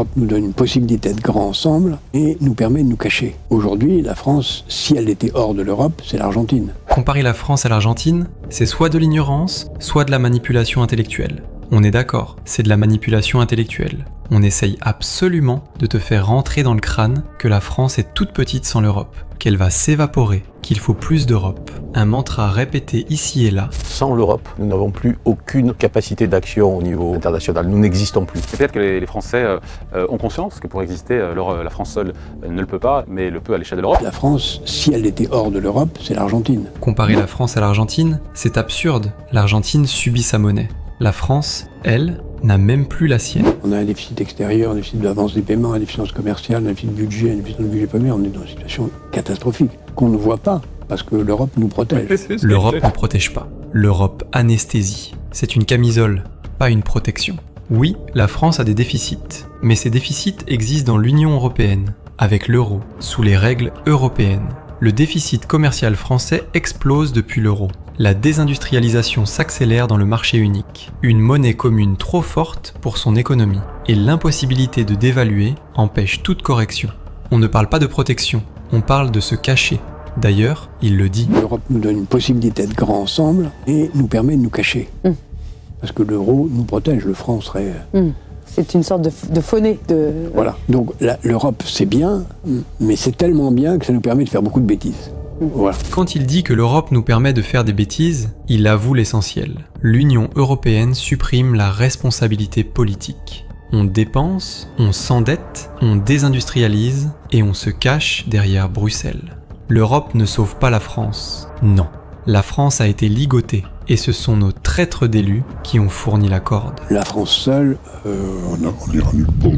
L'Europe nous donne une possibilité d'être grands ensemble et nous permet de nous cacher. Aujourd'hui, la France, si elle était hors de l'Europe, c'est l'Argentine. Comparer la France à l'Argentine, c'est soit de l'ignorance, soit de la manipulation intellectuelle. On est d'accord, c'est de la manipulation intellectuelle. On essaye absolument de te faire rentrer dans le crâne que la France est toute petite sans l'Europe, qu'elle va s'évaporer, qu'il faut plus d'Europe. Un mantra répété ici et là. Sans l'Europe, nous n'avons plus aucune capacité d'action au niveau international. Nous n'existons plus. Et peut-être que les Français ont conscience que pour exister, la France seule ne le peut pas, mais le peut à l'échelle de l'Europe. La France, si elle était hors de l'Europe, c'est l'Argentine. Comparer la France à l'Argentine, c'est absurde. L'Argentine subit sa monnaie. La France, elle, n'a même plus la sienne. On a un déficit extérieur, un déficit d'avance des paiements, un déficit commercial, un déficit de budget, un déficit de budget primaire. On est dans une situation catastrophique qu'on ne voit pas parce que l'Europe nous protège. L'Europe ne protège pas. L'Europe anesthésie. C'est une camisole, pas une protection. Oui, la France a des déficits, mais ces déficits existent dans l'Union européenne, avec l'euro, sous les règles européennes. Le déficit commercial français explose depuis l'euro. La désindustrialisation s'accélère dans le marché unique. Une monnaie commune trop forte pour son économie. Et l'impossibilité de dévaluer empêche toute correction. On ne parle pas de protection, on parle de se cacher. D'ailleurs, il le dit. L'Europe nous donne une possibilité d'être grands ensemble et nous permet de nous cacher. Parce que l'euro nous protège, le franc serait... C'est une sorte de fauné. Voilà, donc l'Europe c'est bien, mais c'est tellement bien que ça nous permet de faire beaucoup de bêtises. Voilà. Quand il dit que l'Europe nous permet de faire des bêtises, il avoue l'essentiel. L'Union européenne supprime la responsabilité politique. On dépense, on s'endette, on désindustrialise et on se cache derrière Bruxelles. L'Europe ne sauve pas la France. Non. La France a été ligotée et ce sont nos traîtres d'élus qui ont fourni la corde. La France seule, on ira nulle part.